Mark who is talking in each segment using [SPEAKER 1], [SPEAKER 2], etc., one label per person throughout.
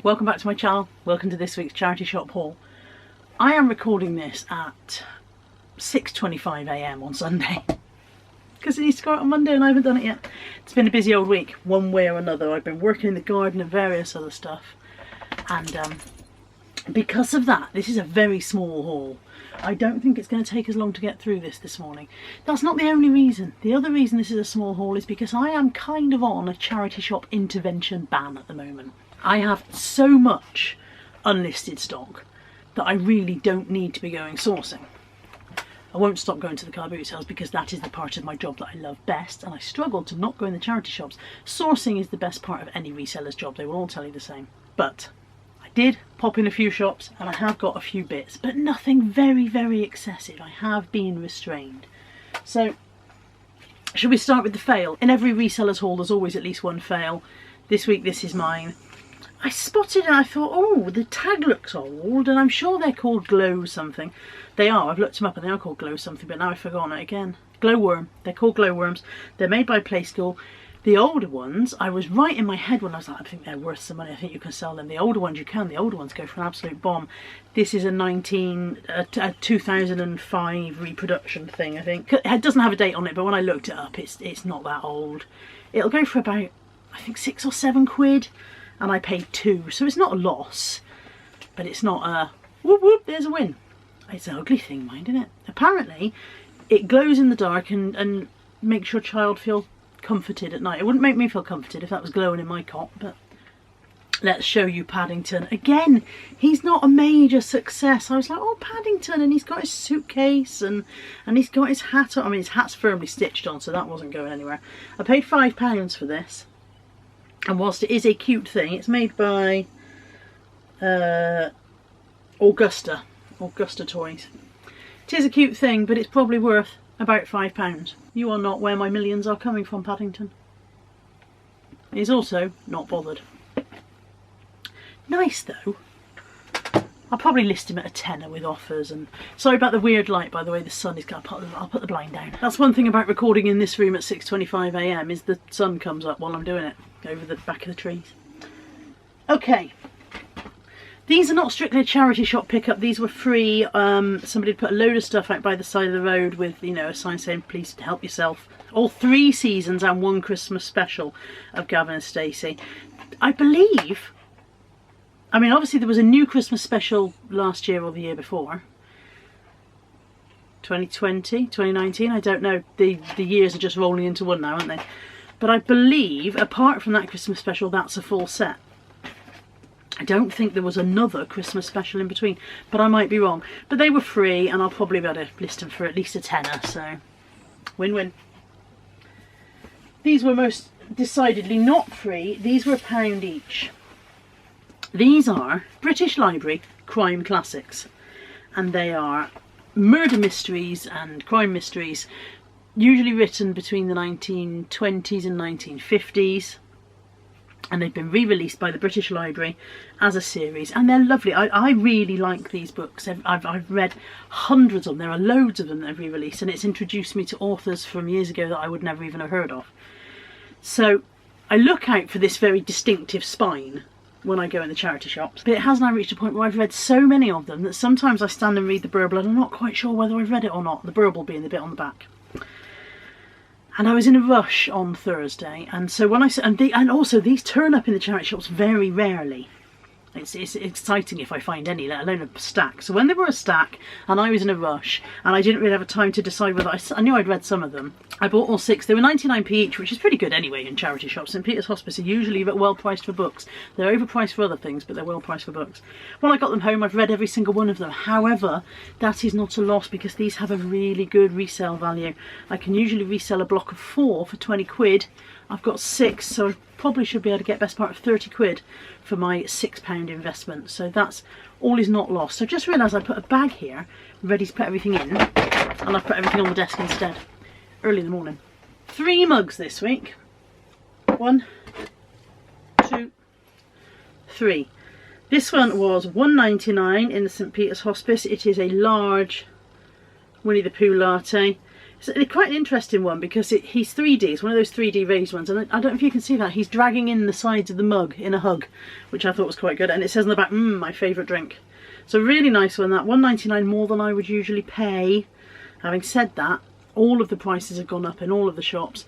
[SPEAKER 1] everyone, welcome back to my channel. Welcome to this week's charity shop haul. I am recording this at 6:25 AM on Sunday because it needs to go out on Monday and I haven't done it yet. It's been a busy old week, one way or another. I've been working in the garden and various other stuff, and because of that, this is a very small haul. I don't think it's going to take as long to get through this morning. That's not the only reason. The other reason this is a small haul is because I am kind of on a charity shop intervention ban at the moment. I have so much unlisted stock that I really don't need to be going sourcing. I won't stop going to the car boot sales because that is the part of my job that I love best, and I struggle to not go in the charity shops. Sourcing is the best part of any reseller's job, they will all tell you the same. But I did pop in a few shops and I have got a few bits, but nothing very excessive. I have been restrained. So should we start with the fail? In every reseller's haul there's always at least one fail. This week this is mine. I spotted it and I thought, oh, the tag looks old, and I'm sure they're called Glow something. They are, I've looked them up and they are called Glow something, but now I've forgotten it again. Glowworm, they're called Glowworms. They're made by Play School. The older ones, I was right in my head when I was like, I think they're worth some money, I think you can sell them. The older ones you can, the older ones go for an absolute bomb. This is a 2005 reproduction thing, I think. It doesn't have a date on it, but when I looked it up, it's not that old. It'll go for about, I think, £6 or £7, and I paid £2, so it's not a loss, but it's not a whoop whoop, there's a win. It's an ugly thing, mind, isn't it? Apparently, it glows in the dark and makes your child feel comforted at night. It wouldn't make me feel comforted if that was glowing in my cot, but let's show you Paddington. Again, he's not a major success. I was like, oh, Paddington, and he's got his suitcase and he's got his hat on. I mean, his hat's firmly stitched on, so that wasn't going anywhere. I paid £5 for this, and whilst it is a cute thing, it's made by Augusta Toys. It is a cute thing, but it's probably worth about £5. You are not where my millions are coming from, Paddington. He's also not bothered. Nice though. I'll probably list him at a tenner with offers. And sorry about the weird light, by the way. The sun is going to I'll put the blind down. That's one thing about recording in this room at 6:25 AM is the sun comes up while I'm doing it over the back of the trees. Okay. These are not strictly a charity shop pickup. These were free. Somebody put a load of stuff out by the side of the road with, you know, a sign saying please help yourself. All 3 seasons and 1 Christmas special of Gavin and Stacey. I believe, I mean, obviously there was a new Christmas special last year or the year before. 2020, 2019, I don't know. The years are just rolling into one now, aren't they? But I believe, apart from that Christmas special, that's a full set. I don't think there was another Christmas special in between, but I might be wrong. But they were free, and I'll probably be able to list them for at least a tenner, so win-win. These were most decidedly not free. These were £1 each. These are British Library crime classics, and they are murder mysteries and crime mysteries, usually written between the 1920s and 1950s. And they've been re-released by the British Library as a series, and they're lovely. I really like these books. I've read hundreds of them. There are loads of them that have re-released, and it's introduced me to authors from years ago that I would never even have heard of. So I look out for this very distinctive spine when I go in the charity shops, but it has now reached a point where I've read so many of them that sometimes I stand and read the burble and I'm not quite sure whether I've read it or not, the burble being the bit on the back. And I was in a rush on Thursday, and so when and also these turn up in the charity shops very rarely. It's exciting if I find any, let alone a stack. So when they were a stack and I was in a rush and I didn't really have time to decide whether I knew I'd read some of them, I bought all 6. They were 99p each, which is pretty good anyway in charity shops. St Peter's Hospice are usually well priced for books. They're overpriced for other things, but they're well priced for books. When I got them home, I've read every single one of them. However, that is not a loss because these have a really good resale value. I can usually resell a block of 4 for 20 quid. I've got 6, so I probably should be able to get best part of 30 quid for my £6 investment. So that's all is not lost. So I just realised I put a bag here ready to put everything in, and I've put everything on the desk instead. Early in the morning. 3 mugs this week. 1, 2, 3. This one was £1.99 in the St Peter's Hospice. It is a large Winnie the Pooh latte. It's quite an interesting one because he's 3D. It's one of those 3D raised ones, and I don't know if you can see that. He's dragging in the sides of the mug in a hug, which I thought was quite good. And it says on the back, my favourite drink. So really nice one, that. £1.99 more than I would usually pay. Having said that, all of the prices have gone up in all of the shops.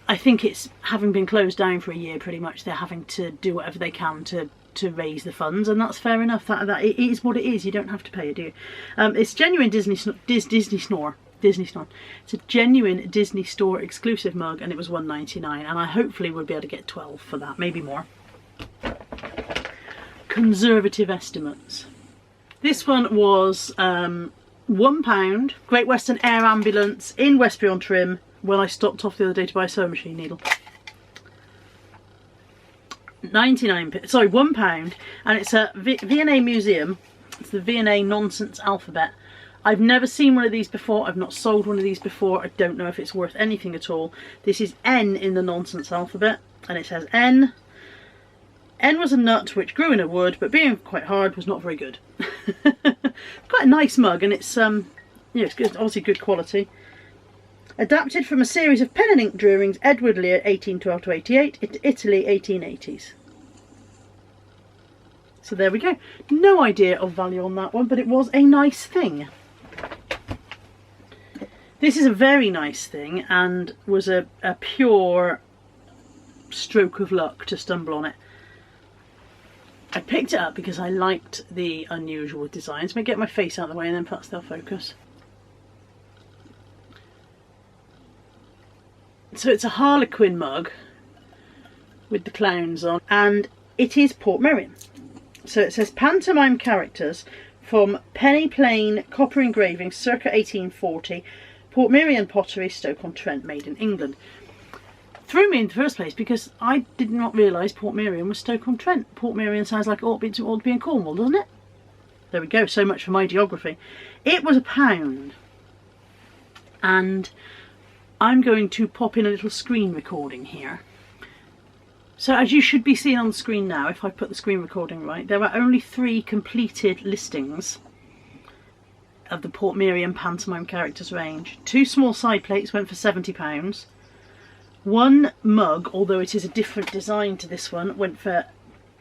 [SPEAKER 1] I think it's, having been closed down for a year pretty much, they're having to do whatever they can to raise the funds, and that's fair enough. That it is what it is. You don't have to pay it, do you? It's genuine Disney Snore. It's a genuine Disney Store exclusive mug, and it was £1.99, and I hopefully would be able to get 12 for that, maybe more. Conservative estimates. This one was £1. Great Western Air Ambulance in Westbury-on-Trim when I stopped off the other day to buy a sewing machine needle. £1, and it's a V&A museum. It's the V&A Nonsense Alphabet. I've never seen one of these before. I've not sold one of these before. I don't know if it's worth anything at all. This is N in the Nonsense Alphabet, and it says N. N was a nut which grew in a wood, but being quite hard was not very good. Quite a nice mug, and it's yeah, it's good, obviously good quality. Adapted from a series of pen and ink drawings, Edward Lear, 1812 to 88, Italy, 1880s. So there we go. No idea of value on that one, but it was a nice thing. This is a very nice thing, and was a pure stroke of luck to stumble on it. I picked it up because I liked the unusual designs. Let me get my face out of the way and then perhaps they'll focus. So it's a Harlequin mug with the clowns on, and it is Portmeirion. So it says pantomime characters from penny plain copper engraving circa 1840, Portmeirion pottery, Stoke-on-Trent, made in England. Threw me in the first place because I did not realise Portmeirion was Stoke-on-Trent. Portmeirion sounds like it ought to be in Cornwall, doesn't it? There we go, so much for my geography. It was £1, and I'm going to pop in a little screen recording here. So as you should be seeing on the screen now, if I put the screen recording right, there are only 3 completed listings of the Portmeirion pantomime characters range. 2 small side plates went for £70. 1 mug, although it is a different design to this one, went for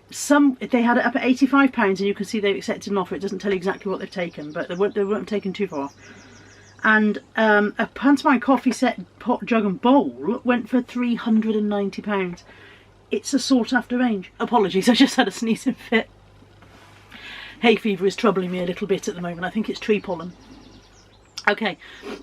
[SPEAKER 1] they had it up at £85, and you can see they've accepted an offer. It doesn't tell you exactly what they've taken, but they weren't taken too far. And a pantomime coffee set, pot, jug and bowl went for £390. It's a sought after range. Apologies, I just had a sneezing fit. Hay fever is troubling me a little bit at the moment. I think it's tree pollen. Okay,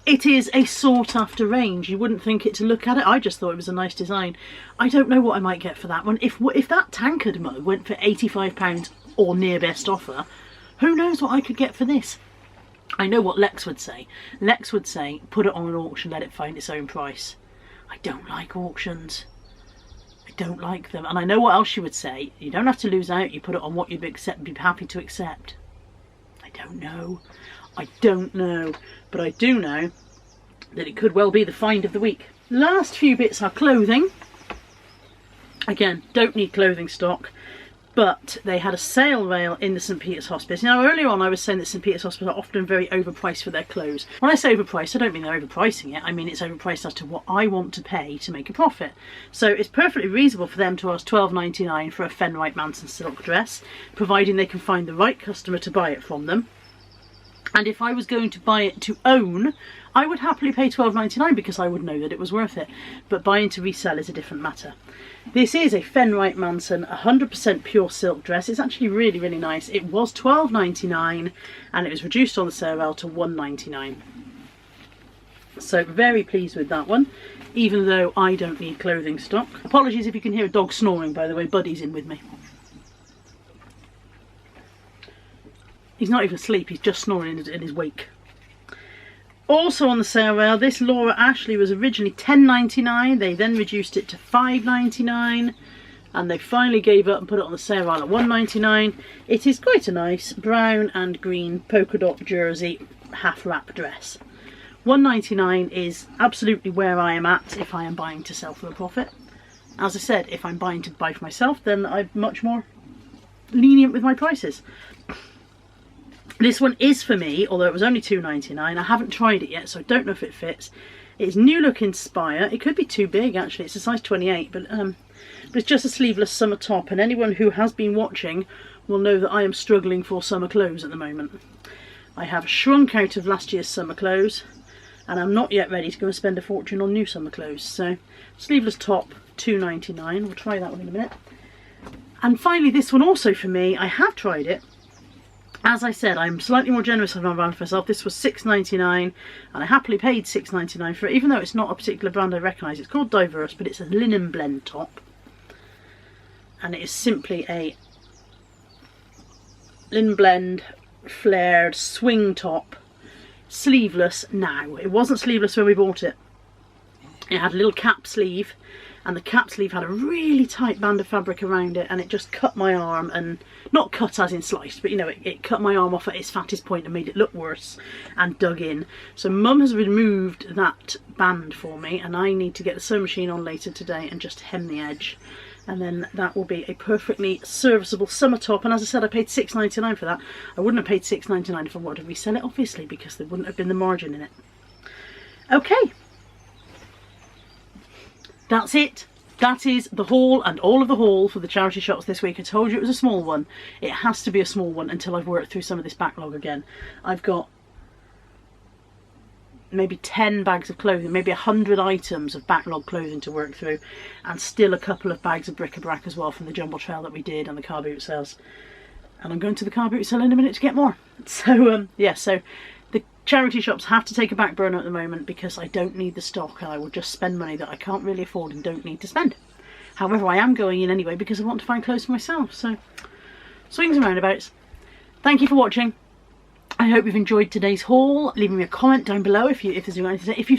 [SPEAKER 1] it is a sought after range. You wouldn't think it to look at it. I just thought it was a nice design. I don't know what I might get for that one. If that tankard mug went for £85 or near best offer, who knows what I could get for this? I know what Lex would say. Lex would say, put it on an auction, let it find its own price. I don't like auctions. I don't like them. And I know what else she would say. You don't have to lose out. You put it on what you'd be happy to accept. I don't know. I don't know. But I do know that it could well be the find of the week. Last few bits are clothing. Again, don't need clothing stock. But they had a sale rail in the St Peter's Hospice. Now earlier on I was saying that St Peter's Hospice are often very overpriced for their clothes. When I say overpriced, I don't mean they're overpricing it. I mean it's overpriced as to what I want to pay to make a profit. So it's perfectly reasonable for them to ask £12.99 for a Fenright Manson silk dress, providing they can find the right customer to buy it from them. And if I was going to buy it to own, I would happily pay £12.99 because I would know that it was worth it. But buying to resell is a different matter. This is a Fenright Manson 100% pure silk dress. It's actually really, really nice. It was £12.99 and it was reduced on the sale rail to £1.99. So very pleased with that one, even though I don't need clothing stock. Apologies if you can hear a dog snoring, by the way. Buddy's in with me. He's not even asleep, he's just snoring in his wake. Also on the sale rail, this Laura Ashley was originally £10.99. They then reduced it to £5.99. And they finally gave up and put it on the sale rail at £1.99. It is quite a nice brown and green polka dot jersey half wrap dress. £1.99 is absolutely where I am at if I am buying to sell for a profit. As I said, if I'm buying to buy for myself, then I'm much more lenient with my prices. This one is for me, although it was only £2.99. I haven't tried it yet, so I don't know if it fits. It's New Look Inspire. It could be too big actually, it's a size 28, but it's just a sleeveless summer top, and anyone who has been watching will know that I am struggling for summer clothes at the moment. I have shrunk out of last year's summer clothes, and I'm not yet ready to go and spend a fortune on new summer clothes. So, sleeveless top, £2.99. We'll try that one in a minute. And finally, this one also for me. I have tried it. As I said, I'm slightly more generous with my brand for myself. This was £6.99, and I happily paid £6.99 for it, even though it's not a particular brand I recognise. It's called Diverse, but it's a linen blend top. And it is simply a linen blend flared swing top, sleeveless now. It wasn't sleeveless when we bought it. It had a little cap sleeve, and the cap sleeve had a really tight band of fabric around it, and it just cut my arm, and not cut as in sliced, but you know, it cut my arm off at its fattest point and made it look worse and dug in. So Mum has removed that band for me, and I need to get the sewing machine on later today and just hem the edge, and then that will be a perfectly serviceable summer top. And as I said, I paid £6.99 for that. I wouldn't have paid £6.99 if I wanted to resell it, obviously, because there wouldn't have been the margin in it. Okay, that's it. That is the haul and all of the haul for the charity shops this week. I told you it was a small one. It has to be a small one until I've worked through some of this backlog again. I've got maybe 10 bags of clothing, maybe 100 items of backlog clothing to work through, and still a couple of bags of bric-a-brac as well from the jumble trail that we did and the car boot sales. And I'm going to the car boot sale in a minute to get more. So yeah, so the charity shops have to take a back burner at the moment because I don't need the stock, and I will just spend money that I can't really afford and don't need to spend. However, I am going in anyway because I want to find clothes for myself. So swings and roundabouts. Thank you for watching. I hope you've enjoyed today's haul. Leaving me a comment down below if there's anything to say. If you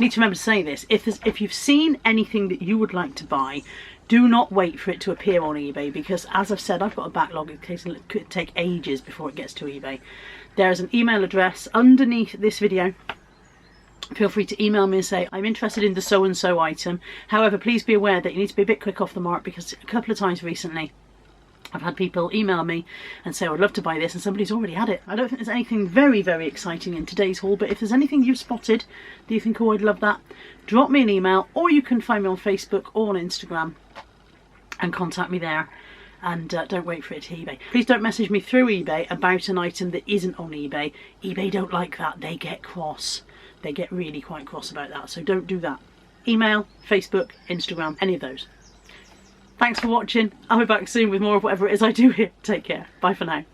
[SPEAKER 1] need to remember to say this, if you've seen anything that you would like to buy, do not wait for it to appear on eBay, because as I've said, I've got a backlog. It could take ages before it gets to eBay. There's an email address underneath this video. Feel free to email me and say, I'm interested in the so-and-so item. However, please be aware that you need to be a bit quick off the mark, because a couple of times recently I've had people email me and say, I'd love to buy this, and somebody's already had it. I don't think there's anything very, very exciting in today's haul, but if there's anything you've spotted that you think, oh, I'd love that, drop me an email, or you can find me on Facebook or on Instagram and contact me there. And don't wait for it to eBay. Please don't message me through eBay about an item that isn't on eBay. eBay don't like that. They get cross. They get really quite cross about that. So don't do that. Email, Facebook, Instagram, any of those. Thanks for watching. I'll be back soon with more of whatever it is I do here. Take care. Bye for now.